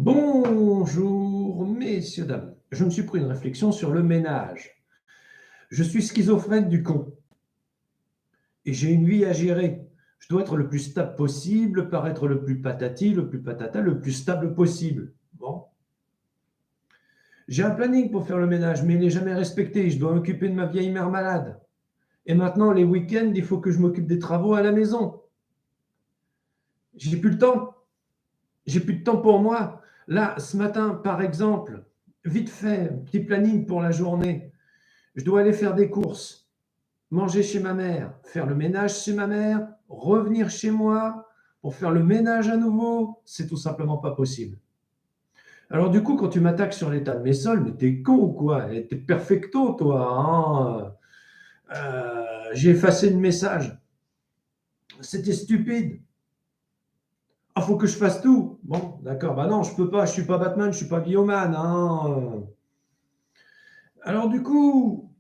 Bonjour, messieurs, dames. Je me suis pris une réflexion sur le ménage. Je suis schizophrène du con et j'ai une vie à gérer. Je dois être le plus stable possible, paraître le plus patati, le plus patata, le plus stable possible. Bon. J'ai un planning pour faire le ménage, mais il n'est jamais respecté. Je dois m'occuper de ma vieille mère malade. Et maintenant, les week-ends, il faut que je m'occupe des travaux à la maison. J'ai plus le temps. J'ai plus de temps pour moi. Là, ce matin, par exemple, vite fait, petit planning pour la journée. Je dois aller faire des courses, manger chez ma mère, faire le ménage chez ma mère, revenir chez moi pour faire le ménage à nouveau. C'est tout simplement pas possible. Alors du coup, quand tu m'attaques sur l'état de mes sols, mais t'es con ou quoi? T'es perfecto, toi, hein. J'ai effacé le message. C'était stupide. Ah, faut que je fasse tout. Bon, d'accord. Bah non, je peux pas. Je suis pas Batman, je suis pas Bioman, hein. Alors du coup,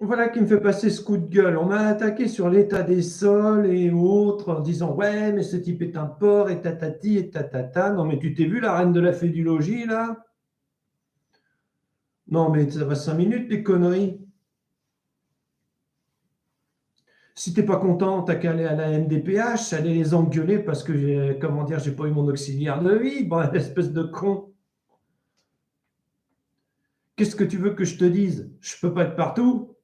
voilà qui me fait passer ce coup de gueule. On m'a attaqué sur l'état des sols et autres en disant ouais, mais ce type est un porc et tatati et tatata. Non, mais tu t'es vu la reine de la fédulogie là? Non, mais ça va 5 minutes les conneries. Si t'es pas content, t'as qu'à aller à la MDPH, aller les engueuler parce que comment dire, j'ai pas eu mon auxiliaire de vie, bon, espèce de con. Qu'est-ce que tu veux que je te dise? Je peux pas être partout.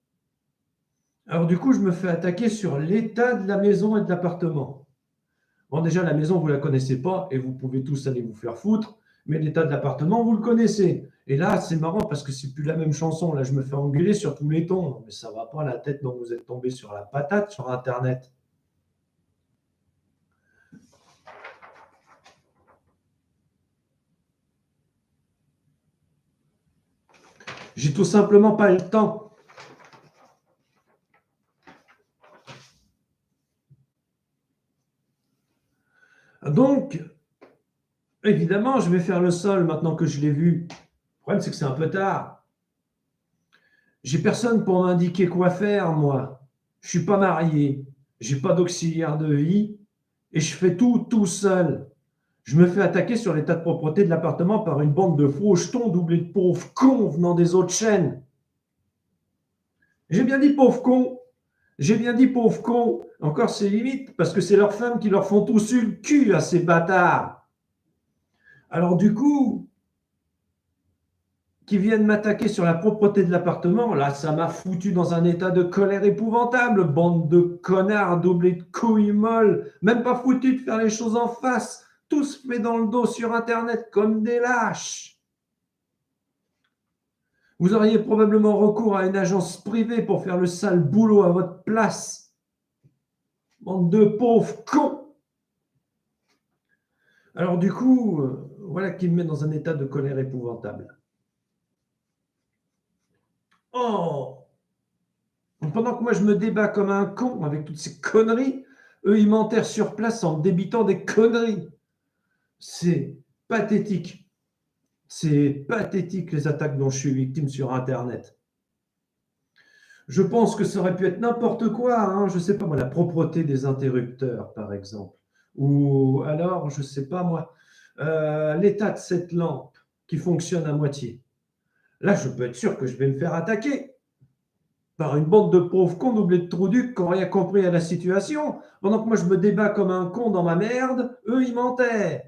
Alors du coup, je me fais attaquer sur l'état de la maison et de l'appartement. Bon, déjà, la maison, vous ne la connaissez pas et vous pouvez tous aller vous faire foutre, mais l'état de l'appartement, vous le connaissez. Et là, c'est marrant parce que c'est plus la même chanson. Là, je me fais engueuler sur tous les tons. Non, mais ça va pas la tête dont vous êtes tombé sur la patate sur Internet. J'ai tout simplement pas le temps. Donc, évidemment, je vais faire le sol maintenant que je l'ai vu. Le problème, c'est que c'est un peu tard. J'ai personne pour m'indiquer quoi faire, moi. Je suis pas marié. J'ai pas d'auxiliaire de vie et je fais tout seul. Je me fais attaquer sur l'état de propreté de l'appartement par une bande de faux jetons doublés de pauvres cons venant des autres chaînes. J'ai bien dit pauvres cons. J'ai bien dit pauvres cons. Encore c'est limite parce que c'est leurs femmes qui leur font tous le cul à ces bâtards. Alors du coup, qui viennent m'attaquer sur la propreté de l'appartement, là, ça m'a foutu dans un état de colère épouvantable. Bande de connards doublés de couilles molles, même pas foutus de faire les choses en face, tous faits dans le dos sur Internet comme des lâches. Vous auriez probablement recours à une agence privée pour faire le sale boulot à votre place. Bande de pauvres cons. Alors du coup, voilà qui me met dans un état de colère épouvantable. Oh, pendant que moi je me débat comme un con avec toutes ces conneries, eux ils m'enterrent sur place en me débitant des conneries. C'est pathétique. C'est pathétique les attaques dont je suis victime sur Internet. Je pense que ça aurait pu être n'importe quoi, hein, je ne sais pas moi, la propreté des interrupteurs par exemple. Ou alors, je ne sais pas moi, l'état de cette lampe qui fonctionne à moitié. Là, je peux être sûr que je vais me faire attaquer par une bande de pauvres cons doublés de trous ducs qui n'ont rien compris à la situation. Pendant que moi, je me débat comme un con dans ma merde, eux, ils m'enterrent.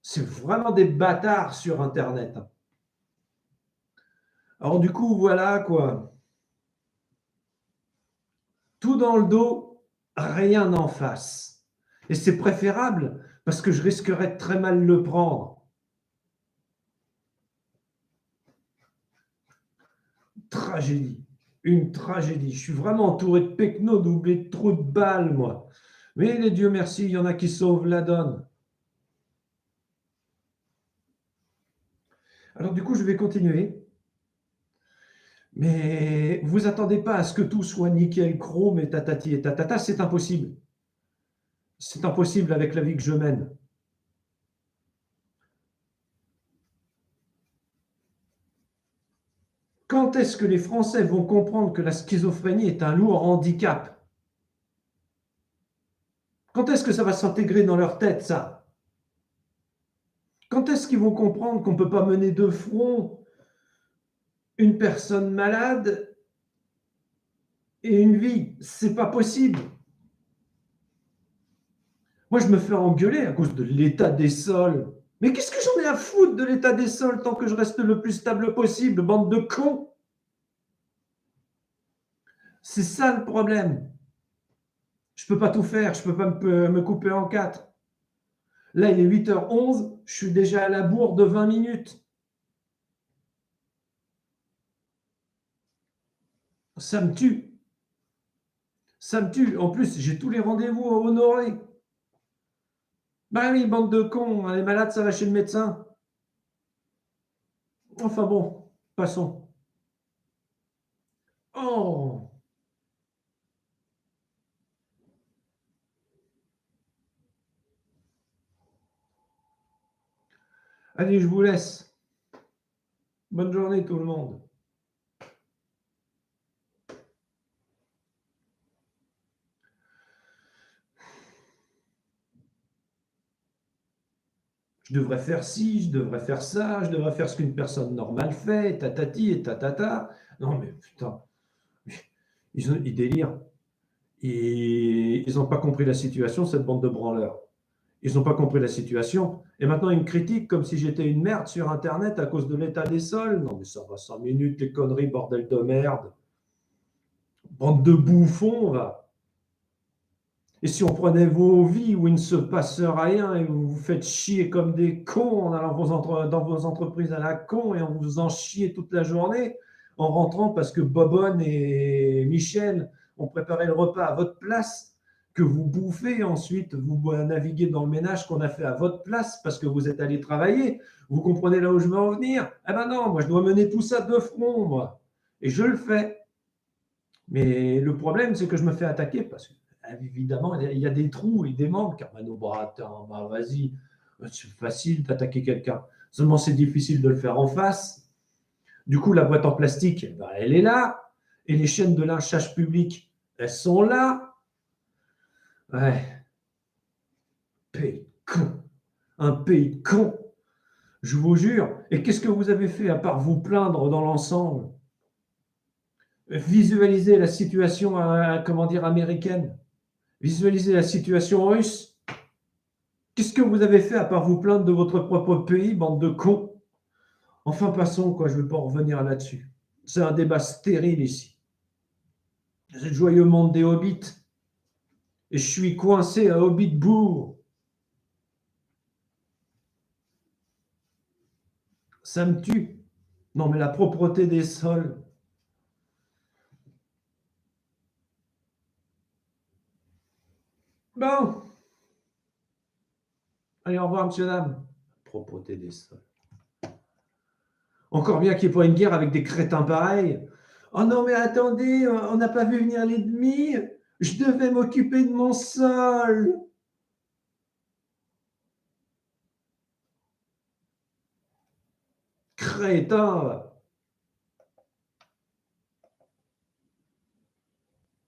C'est vraiment des bâtards sur Internet. Alors du coup, voilà quoi. Tout dans le dos, rien en face. Et c'est préférable parce que je risquerais de très mal le prendre. Tragédie. Une tragédie. Je suis vraiment entouré de pecnos doublés de trous de balles, moi. Mais les dieux merci, il y en a qui sauvent la donne. Alors du coup, je vais continuer. Mais vous attendez pas à ce que tout soit nickel, chrome et tatati et tatata, c'est impossible. C'est impossible avec la vie que je mène. Quand est-ce que les Français vont comprendre que la schizophrénie est un lourd handicap? Quand est-ce que ça va s'intégrer dans leur tête, ça? Quand est-ce qu'ils vont comprendre qu'on ne peut pas mener de front une personne malade et une vie? C'est pas possible. Moi, je me fais engueuler à cause de l'état des sols. Mais qu'est-ce que j'en ai à foutre de l'état des sols tant que je reste le plus stable possible, bande de cons? C'est ça le problème. Je peux pas tout faire, je peux pas me couper en quatre. Là, il est 8h11, je suis déjà à la bourre de 20 minutes. Ça me tue. Ça me tue. En plus, j'ai tous les rendez-vous à honorer. Bah oui, bande de cons, elle est malade, ça va chez le médecin. Enfin bon, passons. Oh! Allez, je vous laisse. Bonne journée tout le monde. Je devrais faire ci, je devrais faire ça, je devrais faire ce qu'une personne normale fait, tatati et tatata. Non mais putain, ils délirent. Ils n'ont pas compris la situation, cette bande de branleurs. Ils n'ont pas compris la situation. Et maintenant, ils me critiquent comme si j'étais une merde sur Internet à cause de l'état des sols. Non mais ça va 5 minutes, les conneries, bordel de merde. Bande de bouffons, va. Et si on prenait vos vies où il ne se passe rien et vous vous faites chier comme des cons en allant dans vos entreprises à la con et en vous faisant chier toute la journée, en rentrant parce que Bobonne et Michel ont préparé le repas à votre place, que vous bouffez, ensuite vous naviguez dans le ménage qu'on a fait à votre place parce que vous êtes allé travailler, vous comprenez là où je veux en venir? Eh ben non, moi je dois mener tout ça de front, moi. Et je le fais. Mais le problème, c'est que je me fais attaquer parce que, évidemment, il y a des trous et des manques. Car bah, attends, bah, vas-y, c'est facile d'attaquer quelqu'un. Seulement, c'est difficile de le faire en face. Du coup, la boîte en plastique, bah, elle est là. Et les chaînes de lynchage public, elles sont là. Ouais, pays con. Un pays con. Je vous jure. Et qu'est-ce que vous avez fait à part vous plaindre dans l'ensemble? Visualiser la situation, comment dire, américaine. Visualiser la situation russe. Qu'est-ce que vous avez fait à part vous plaindre de votre propre pays, bande de cons? Enfin, passons, quoi, je ne vais pas en revenir là-dessus. C'est un débat stérile ici. C'est le joyeux monde des hobbits. Et je suis coincé à Hobbitbourg. Ça me tue. Non, mais la propreté des sols. Bon. Allez, au revoir, monsieur, dame. Propreté des sols. Encore bien qu'il n'y ait pas une guerre avec des crétins pareils. Oh non, mais attendez, on n'a pas vu venir l'ennemi. Je devais m'occuper de mon sol. Crétin.